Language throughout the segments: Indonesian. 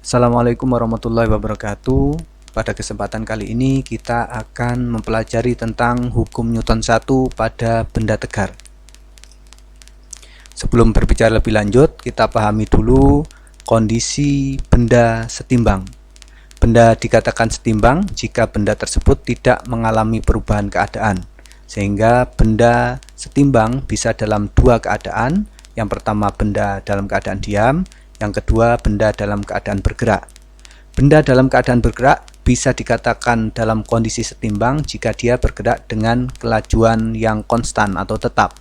Assalamualaikum warahmatullahi wabarakatuh. Pada kesempatan kali ini kita akan mempelajari tentang hukum Newton 1 pada benda tegar. Sebelum berbicara lebih lanjut, kita pahami dulu kondisi benda setimbang. Benda dikatakan setimbang jika benda tersebut tidak mengalami perubahan keadaan. Sehingga benda setimbang bisa dalam dua keadaan. Yang pertama, benda dalam keadaan diam. Yang kedua, benda dalam keadaan bergerak. Benda dalam keadaan bergerak bisa dikatakan dalam kondisi setimbang jika dia bergerak dengan kelajuan yang konstan atau tetap.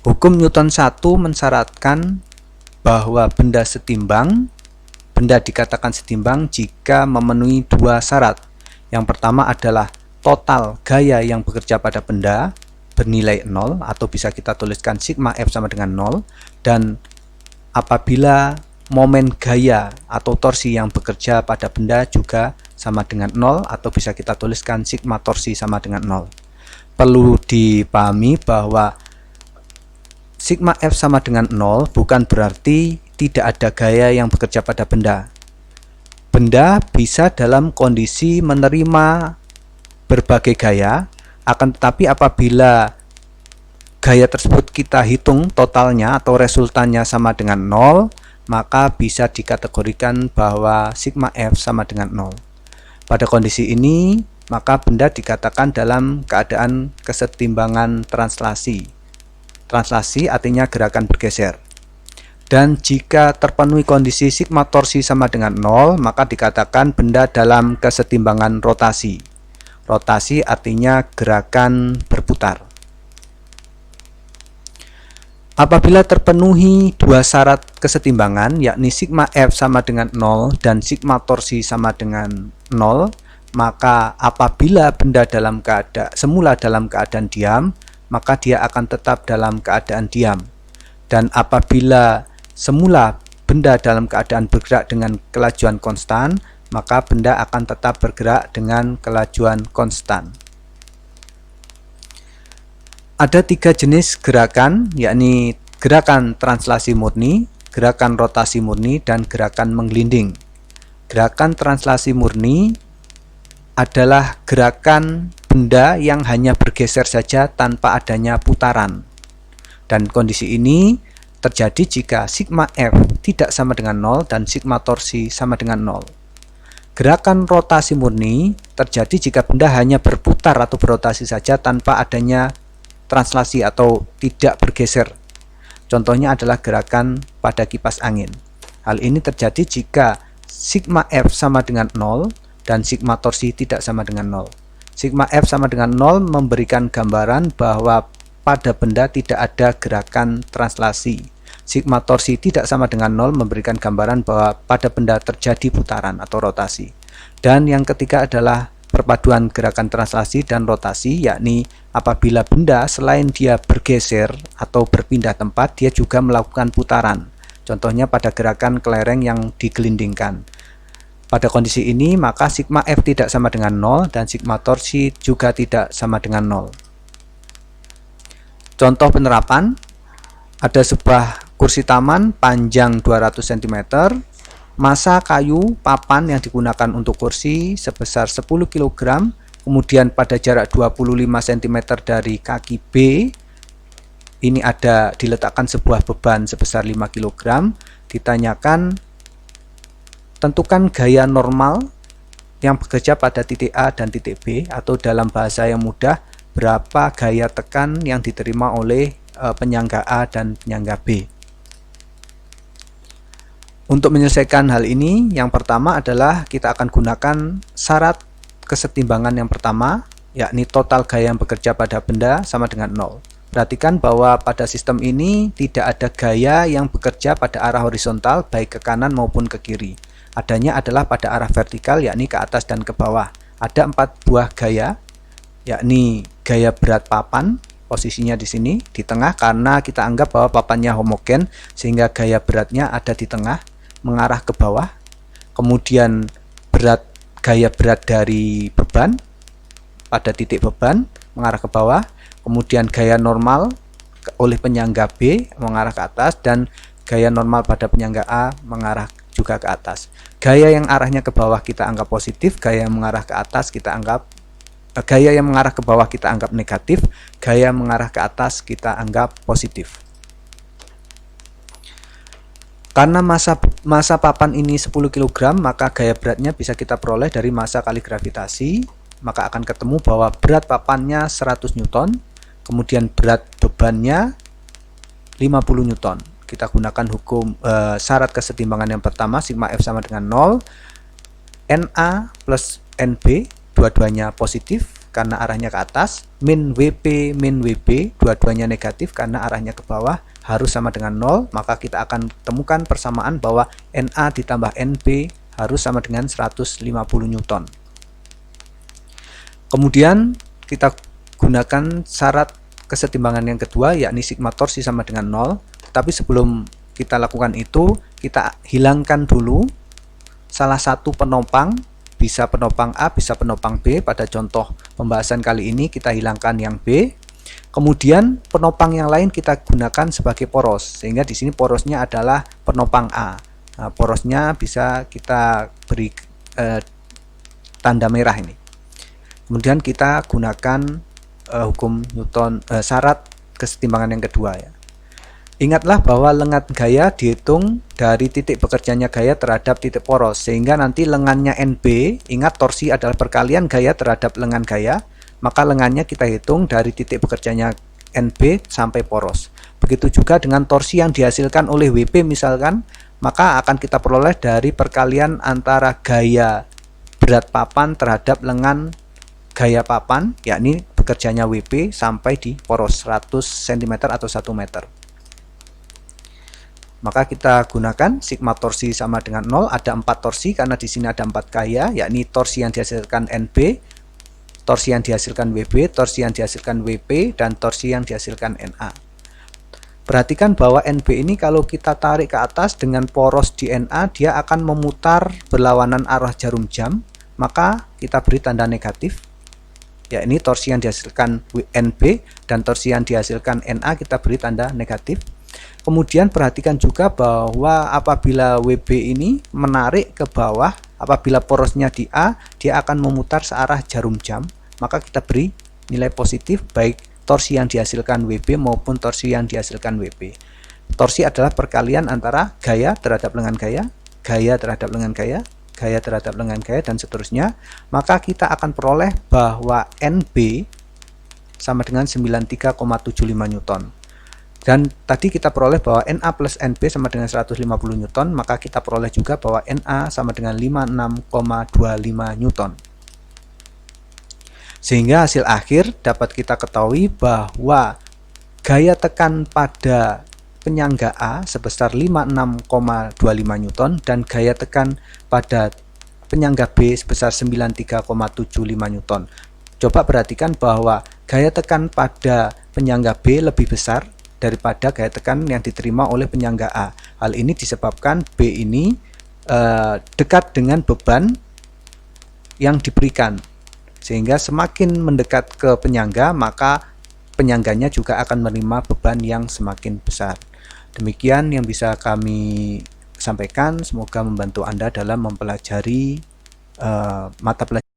Hukum Newton 1 mensyaratkan bahwa benda dikatakan setimbang jika memenuhi dua syarat. Yang pertama adalah total gaya yang bekerja pada benda bernilai 0, atau bisa kita tuliskan sigma F sama dengan 0, dan apabila momen gaya atau torsi yang bekerja pada benda juga sama dengan 0, atau bisa kita tuliskan sigma torsi sama dengan 0. Perlu dipahami bahwa sigma F sama dengan 0 bukan berarti tidak ada gaya yang bekerja pada benda. Benda bisa dalam kondisi menerima berbagai gaya, akan tetapi apabila gaya tersebut kita hitung totalnya atau resultannya sama dengan 0, maka bisa dikategorikan bahwa sigma F sama dengan 0. Pada kondisi ini, maka benda dikatakan dalam keadaan kesetimbangan translasi. Translasi artinya gerakan bergeser. Dan jika terpenuhi kondisi sigma torsi sama dengan 0, maka dikatakan benda dalam kesetimbangan rotasi. Rotasi artinya gerakan berputar. Apabila terpenuhi dua syarat kesetimbangan, yakni sigma F sama dengan 0 dan sigma torsi sama dengan 0, maka apabila benda semula dalam keadaan diam, maka dia akan tetap dalam keadaan diam. Dan apabila semula benda dalam keadaan bergerak dengan kelajuan konstan, maka benda akan tetap bergerak dengan kelajuan konstan. Ada tiga jenis gerakan, yakni gerakan translasi murni, gerakan rotasi murni, dan gerakan menggelinding. Gerakan translasi murni adalah gerakan benda yang hanya bergeser saja tanpa adanya putaran. Dan kondisi ini terjadi jika sigma F tidak sama dengan 0 dan sigma torsi sama dengan 0. Gerakan rotasi murni terjadi jika benda hanya berputar atau berotasi saja tanpa adanya translasi atau tidak bergeser. Contohnya adalah gerakan pada kipas angin. Hal ini terjadi jika sigma F sama dengan 0 dan sigma torsi tidak sama dengan 0. Sigma F sama dengan 0 memberikan gambaran bahwa pada benda tidak ada gerakan translasi. Sigma torsi tidak sama dengan 0 memberikan gambaran bahwa pada benda terjadi putaran atau rotasi. Dan yang ketiga adalah perpaduan gerakan translasi dan rotasi, yakni apabila benda selain dia bergeser atau berpindah tempat, dia juga melakukan putaran. Contohnya pada gerakan kelereng yang digelindingkan. Pada kondisi ini, maka sigma F tidak sama dengan 0 dan sigma torsi juga tidak sama dengan 0. Contoh penerapan, ada sebuah kursi taman panjang 200 cm, massa kayu papan yang digunakan untuk kursi sebesar 10 kg, kemudian pada jarak 25 cm dari kaki B, ini diletakkan sebuah beban sebesar 5 kg, ditanyakan tentukan gaya normal yang bekerja pada titik A dan titik B, atau dalam bahasa yang mudah, berapa gaya tekan yang diterima oleh penyangga A dan penyangga B. Untuk menyelesaikan hal ini, yang pertama adalah kita akan gunakan syarat kesetimbangan yang pertama, yakni total gaya yang bekerja pada benda sama dengan 0. Perhatikan bahwa pada sistem ini tidak ada gaya yang bekerja pada arah horizontal baik ke kanan maupun ke kiri. Adanya adalah pada arah vertikal, yakni ke atas dan ke bawah. Ada 4 buah gaya, yakni gaya berat papan, posisinya di sini, di tengah, karena kita anggap bahwa papannya homogen sehingga gaya beratnya ada di tengah, mengarah ke bawah. Kemudian gaya berat dari beban pada titik beban mengarah ke bawah. Kemudian gaya normal oleh penyangga B mengarah ke atas, dan gaya normal pada penyangga A mengarah juga ke atas. Gaya yang arahnya ke bawah kita anggap positif, gaya yang mengarah ke atas kita anggap gaya yang mengarah ke bawah kita anggap negatif, gaya yang mengarah ke atas kita anggap positif. Karena masa papan ini 10 kg, maka gaya beratnya bisa kita peroleh dari massa kali gravitasi. Maka akan ketemu bahwa berat papannya 100 Newton, kemudian berat bebannya 50 Newton. Kita gunakan hukum syarat kesetimbangan yang pertama, sigma F sama dengan 0, NA plus NB, dua-duanya positif karena arahnya ke atas, min WP min WB, dua-duanya negatif karena arahnya ke bawah, harus sama dengan 0. Maka kita akan temukan persamaan bahwa NA ditambah NB harus sama dengan 150 Newton. Kemudian kita gunakan syarat kesetimbangan yang kedua, yakni sigma torsi sama dengan 0. Tetapi sebelum kita lakukan itu, kita hilangkan dulu salah satu penopang, bisa penopang A, bisa penopang B. Pada contoh pembahasan kali ini kita hilangkan yang B. Kemudian penopang yang lain kita gunakan sebagai poros, sehingga di sini porosnya adalah penopang A. Nah, porosnya bisa kita beri tanda merah ini. Kemudian kita gunakan hukum Newton, syarat kesetimbangan yang kedua ya. Ingatlah bahwa lengan gaya dihitung dari titik bekerjanya gaya terhadap titik poros, sehingga nanti lengannya NB, ingat torsi adalah perkalian gaya terhadap lengan gaya, maka lengannya kita hitung dari titik bekerjanya NB sampai poros. Begitu juga dengan torsi yang dihasilkan oleh WP misalkan, maka akan kita peroleh dari perkalian antara gaya berat papan terhadap lengan gaya papan, yakni bekerjanya WP sampai di poros 100 cm atau 1 meter. Maka kita gunakan sigma torsi sama dengan 0, ada 4 torsi karena di sini ada 4 gaya, yakni torsi yang dihasilkan NB, torsi yang dihasilkan WB, torsi yang dihasilkan WP, dan torsi yang dihasilkan NA. Perhatikan bahwa NB ini kalau kita tarik ke atas dengan poros di NA, dia akan memutar berlawanan arah jarum jam, maka kita beri tanda negatif, yakni torsi yang dihasilkan NB dan torsi yang dihasilkan NA kita beri tanda negatif. Kemudian perhatikan juga bahwa apabila WB ini menarik ke bawah, apabila porosnya di A, dia akan memutar searah jarum jam, maka kita beri nilai positif baik torsi yang dihasilkan WB maupun torsi yang dihasilkan WB. Torsi adalah perkalian antara gaya terhadap lengan gaya, gaya terhadap lengan gaya, gaya terhadap lengan gaya, dan seterusnya. Maka kita akan peroleh bahwa NB sama dengan 93,75 Newton. Dan tadi kita peroleh bahwa NA plus NB sama dengan 150 Newton, maka kita peroleh juga bahwa NA sama dengan 56,25 Newton. Sehingga hasil akhir dapat kita ketahui bahwa gaya tekan pada penyangga A sebesar 56,25 Newton dan gaya tekan pada penyangga B sebesar 93,75 Newton. Coba perhatikan bahwa gaya tekan pada penyangga B lebih besar daripada gaya tekan yang diterima oleh penyangga A. Hal ini disebabkan B ini dekat dengan beban yang diberikan, sehingga semakin mendekat ke penyangga maka penyangganya juga akan menerima beban yang semakin besar. Demikian yang bisa kami sampaikan, semoga membantu Anda dalam mempelajari mata pelajaran